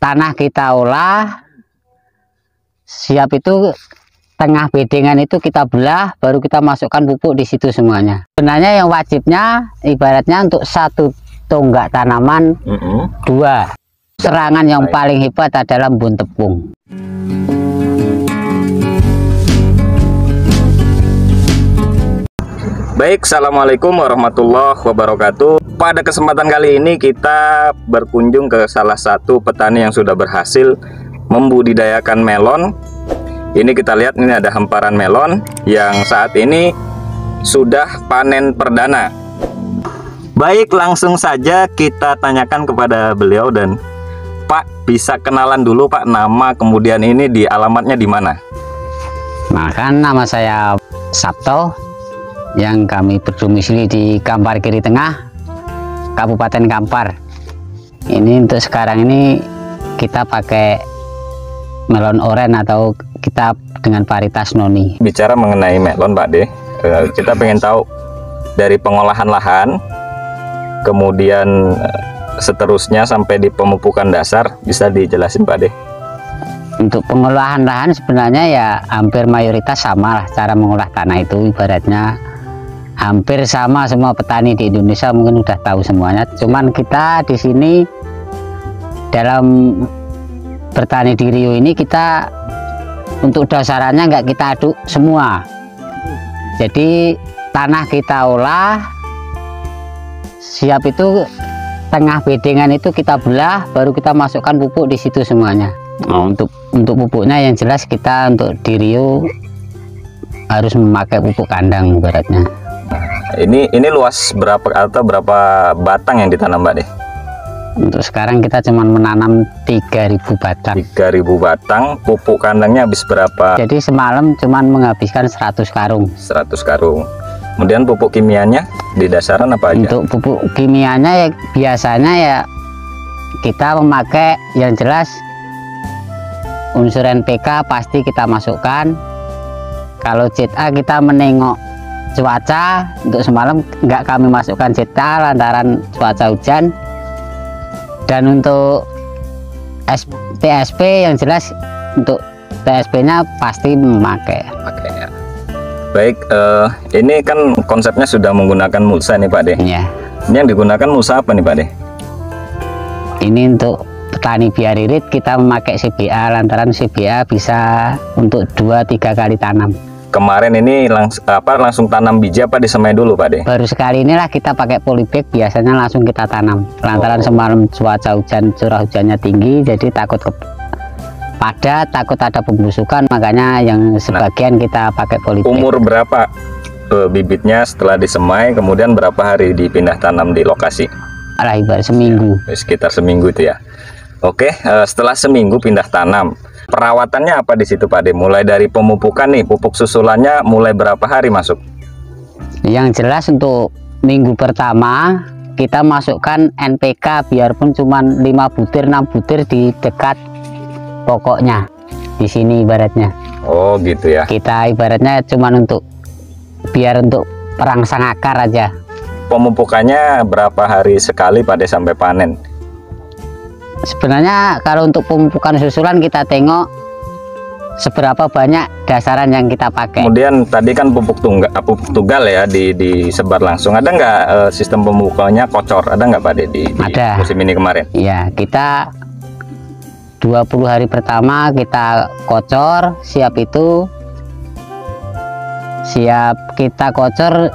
tanah kita olah, siap itu tengah bedengan itu kita belah, baru kita masukkan pupuk di situ semuanya. Sebenarnya yang wajibnya ibaratnya untuk satu tonggak tanaman dua. Serangan yang paling hebat adalah embun tepung. Baik, assalamualaikum warahmatullahi wabarakatuh. Pada kesempatan kali ini kita berkunjung ke salah satu petani yang sudah berhasil membudidayakan melon. Ini kita lihat, ini ada hamparan melon yang saat ini sudah panen perdana. Baik, langsung saja kita tanyakan kepada beliau. Dan Pak, bisa kenalan dulu Pak, nama kemudian ini di alamatnya di mana? Nah, kan nama saya Sabto, yang kami berdomisili di Kampar Kiri Tengah, Kabupaten Kampar. Ini untuk sekarang ini kita pakai melon oren atau kita dengan varietas noni. Bicara mengenai melon Pak De, kita pengen tahu dari pengolahan lahan, kemudian seterusnya sampai di pemupukan dasar, bisa dijelasin Pak De? Untuk pengolahan lahan sebenarnya ya hampir mayoritas sama lah cara mengolah tanah itu, ibaratnya hampir sama semua petani di Indonesia mungkin udah tahu semuanya. Cuman kita di sini dalam bertani di Riau ini, kita untuk dasarannya nggak kita aduk semua. Jadi tanah kita olah, siap itu tengah bedengan itu kita belah, baru kita masukkan pupuk di situ semuanya. Nah, untuk pupuknya yang jelas kita untuk di Riau harus memakai pupuk kandang ibaratnya. Ini luas berapa atau berapa batang yang ditanam Mbak Deh? Untuk sekarang kita cuma menanam 3.000 batang. 3.000 batang, pupuk kandangnya habis berapa? Jadi semalam cuma menghabiskan 100 karung. 100 karung. Kemudian pupuk kimianya di dasaran apa aja? Untuk pupuk kimianya ya biasanya ya kita memakai yang jelas unsur NPK pasti kita masukkan. Kalau ZA kita menengok cuaca, untuk semalam nggak kami masukkan ZA lantaran cuaca hujan. Dan untuk TSP yang jelas untuk TSP nya pasti memakai. Oke, ya. Baik, ini kan konsepnya sudah menggunakan mulsa nih Pak De. Ya. Ini yang digunakan mulsa apa nih Pak De? Ini untuk petani biar irit kita memakai CBA lantaran CBA bisa untuk 2-3 kali tanam. Kemarin ini langsung tanam biji apa disemai dulu Pak De? Baru sekali inilah kita pakai polybag, biasanya langsung kita tanam. Lantaran semalam cuaca hujan, curah hujannya tinggi, jadi takut padat, takut ada pembusukan, makanya yang sebagian kita pakai polybag. Umur berapa bibitnya setelah disemai, kemudian berapa hari dipindah tanam di lokasi? Ibarat seminggu. Sekitar seminggu itu ya. Oke, setelah seminggu pindah tanam, perawatannya apa di situ Pak De? Mulai dari pemupukan nih, pupuk susulannya mulai berapa hari masuk? Yang jelas untuk minggu pertama kita masukkan NPK biarpun cuma 5 butir 6 butir di dekat pokoknya di sini ibaratnya. Oh gitu ya. Kita ibaratnya cuma untuk biar untuk perangsang akar aja. Pemupukannya berapa hari sekali Pak De sampai panen? Sebenarnya kalau untuk pemupukan susulan kita tengok seberapa banyak dasaran yang kita pakai. Kemudian tadi kan pupuk tunggal ya disebar langsung. Ada nggak sistem pemupukannya kocor? Ada nggak Pak De di musim ini kemarin? Iya, kita 20 hari pertama kita kocor, siap kita kocor,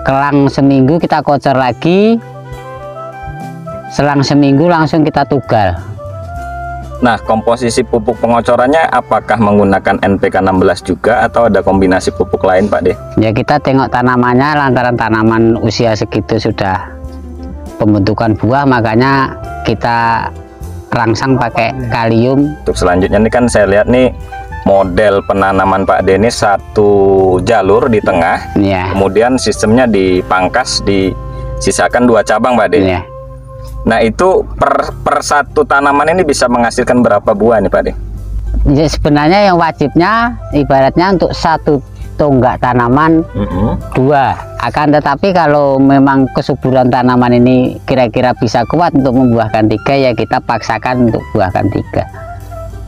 kelang seminggu kita kocor lagi. Selang seminggu langsung kita tugal. Nah, komposisi pupuk pengocorannya apakah menggunakan NPK 16 juga atau ada kombinasi pupuk lain Pak De? Ya kita tengok tanamannya, lantaran tanaman usia segitu sudah pembentukan buah, makanya kita rangsang pakai kalium. Untuk selanjutnya ini kan saya lihat nih model penanaman Pak De ini satu jalur di tengah, ya. Kemudian sistemnya dipangkas, disisakan 2 cabang Pak De. Ya. Nah itu per satu tanaman ini bisa menghasilkan berapa buah nih Pak De? Ya, sebenarnya yang wajibnya ibaratnya untuk satu tonggak tanaman 2. Akan tetapi kalau memang kesuburan tanaman ini kira-kira bisa kuat untuk membuahkan 3, ya kita paksakan untuk buahkan 3.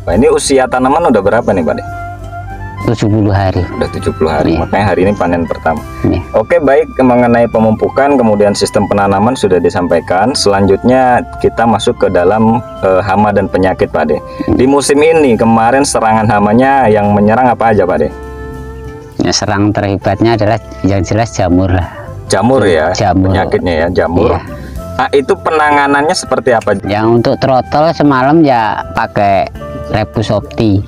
Nah, ini usia tanaman udah berapa nih Pak De? 70 hari. Udah 70 hari, Iya. makanya hari ini panen pertama. Iya. Oke, baik, mengenai pemupukan kemudian sistem penanaman sudah disampaikan. Selanjutnya kita masuk ke dalam hama dan penyakit Pak De. Di musim ini kemarin serangan hamanya yang menyerang apa aja Pak De? Ya, serang terhebatnya adalah yang jelas jamur lah. Jamur ya, Jamur. penyakitnya ya, jamur. Iya. Nah, itu penanganannya seperti apa? Yang untuk trotol semalam ya pakai Rebus Opti.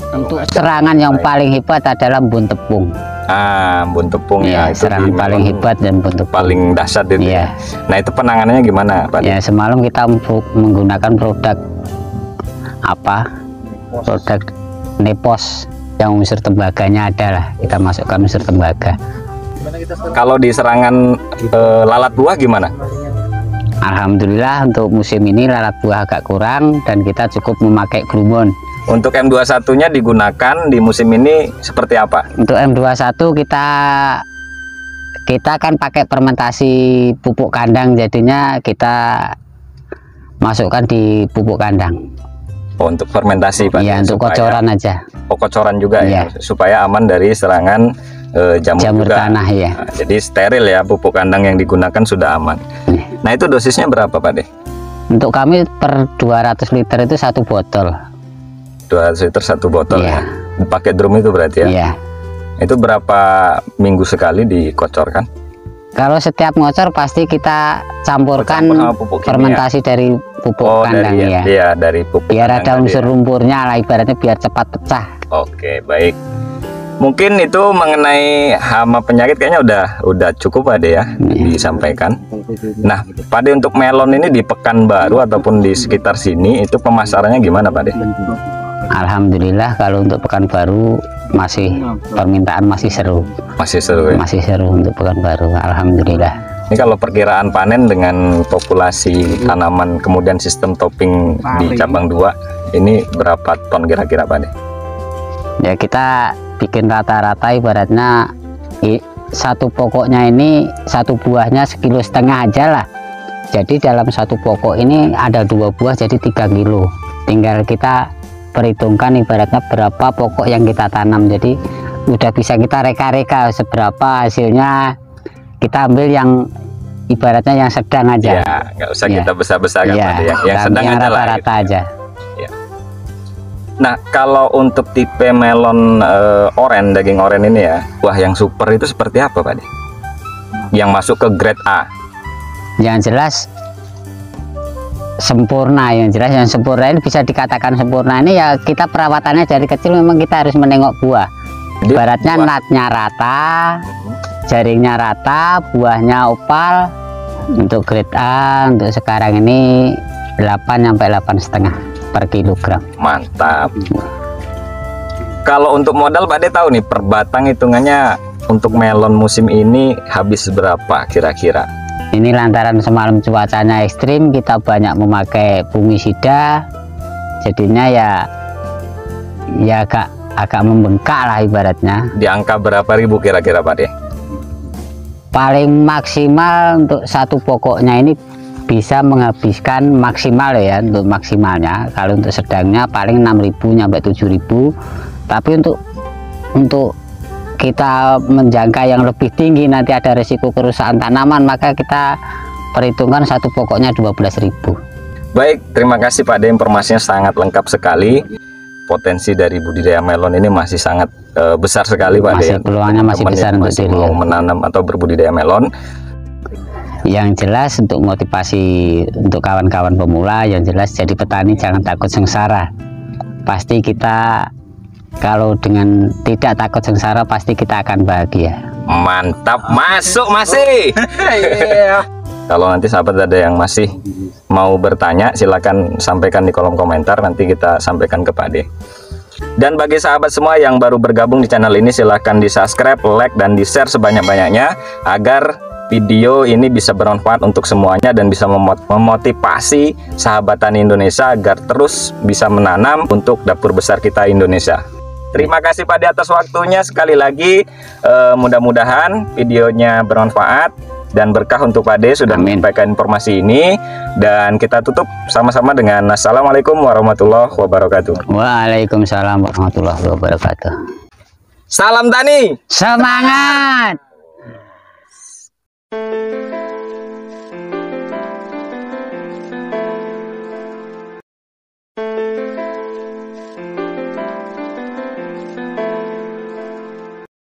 Untuk serangan yang paling hebat adalah embun tepung. Embun tepung Ya, ya, itu serangan di paling memang hebat dan embun tepung. paling dahsyat itu. Iya. Nah, itu penanganannya gimana Pak De? Ya, semalam kita menggunakan produk produk Nepos yang unsur tembaganya ada lah, kita masukkan unsur tembaga. Kalau di serangan lalat buah gimana? Alhamdulillah untuk musim ini lalat buah agak kurang dan kita cukup memakai Glumon. Untuk M21-nya digunakan di musim ini seperti apa? Untuk M21 kita kan pakai fermentasi pupuk kandang, jadinya kita masukkan di pupuk kandang. Oh, untuk fermentasi Pak? Iya, untuk kocoran aja. Oh, kocoran juga Iya. ya, supaya aman dari serangan jamur juga. Tanah ya. Nah, jadi steril ya, pupuk kandang yang digunakan sudah aman. Iya. Nah, itu dosisnya berapa Pak De? Untuk kami per 200 liter itu 1 botol. 200 liter 1 botol Iya. ya. Pakai drum itu berarti ya? Iya. Itu berapa minggu sekali dikocorkan? Kalau setiap ngocor pasti kita campurkan Campur sama pupuk kimia. fermentasi dari pupuk kandang dari ya. Iya, dari pupuk Biar kandang ada tadi unsur ya. lumpurnya lah, ibaratnya biar cepat pecah. Oke, baik. Mungkin itu mengenai hama penyakit kayaknya udah cukup Pak De ya disampaikan. Nah, Pak De untuk melon ini di Pekanbaru ataupun di sekitar sini itu pemasarannya gimana Pak De? Alhamdulillah kalau untuk Pekanbaru masih permintaan masih seru. Masih seru ya? Masih seru untuk Pekanbaru. Alhamdulillah. Ini kalau perkiraan panen dengan populasi tanaman kemudian sistem topping di cabang 2 ini berapa ton kira-kira Pak De? Ya kita bikin rata-rata ibaratnya satu pokoknya ini satu buahnya 1,5 kilo aja lah. Jadi dalam satu pokok ini ada 2 buah jadi 3 kilo. Tinggal kita perhitungkan ibaratnya berapa pokok yang kita tanam, jadi udah bisa kita reka-reka seberapa hasilnya, kita ambil yang ibaratnya yang sedang aja Ya, nggak usah Ya. kita besar-besarkan ya, Pak De, yang sedang yang aja lah rata-rata gitu. aja. Nah, kalau untuk tipe melon oren, daging oren ini ya, buah yang super itu seperti apa Pak De? Yang masuk ke grade A? Yang jelas sempurna, yang jelas yang sempurna ini bisa dikatakan sempurna ini ya kita perawatannya dari kecil memang kita harus menengok buah. Jadi, Ibaratnya buah- natnya rata, jaringnya rata, buahnya opal. Untuk grade A untuk sekarang ini 8 sampai 8,5 per kilogram. Mantap. Kalau untuk modal Pak De tahu nih per batang hitungannya untuk melon musim ini habis berapa kira-kira? Ini lantaran semalam cuacanya ekstrim, kita banyak memakai fungisida, jadinya ya agak membengkak lah ibaratnya. Di angka berapa ribu kira-kira Pak De? Paling maksimal untuk satu pokoknya ini bisa menghabiskan maksimal ya, untuk maksimalnya. Kalau untuk sedangnya paling 6.000 sampai 7.000. Tapi untuk kita menjangka yang lebih tinggi nanti ada risiko kerusakan tanaman, maka kita perhitungkan satu pokoknya 12.000. Baik, terima kasih Pak De, informasinya sangat lengkap sekali. Potensi dari budidaya melon ini masih sangat besar sekali Pak De. Masih peluangnya masih Teman-teman besar yang untuk masih mau dilihat. menanam atau berbudidaya melon. Yang jelas untuk motivasi untuk kawan-kawan pemula, yang jelas jadi petani jangan takut sengsara. Pasti kita kalau dengan tidak takut sengsara pasti kita akan bahagia. Mantap, masuk masih. Kalau nanti sahabat ada yang masih mau bertanya, silakan sampaikan di kolom komentar, nanti kita sampaikan ke Pak De. Dan bagi sahabat semua yang baru bergabung di channel ini, silahkan di subscribe, like, dan di share sebanyak-banyaknya agar video ini bisa bermanfaat untuk semuanya dan bisa memotivasi sahabat tani Indonesia agar terus bisa menanam untuk dapur besar kita Indonesia. Terima kasih Pak De atas waktunya sekali lagi. Mudah-mudahan videonya bermanfaat dan berkah untuk Pak De sudah menyampaikan informasi ini. Dan kita tutup sama-sama dengan Assalamualaikum warahmatullahi wabarakatuh. Waalaikumsalam warahmatullahi wabarakatuh. Salam tani. Semangat.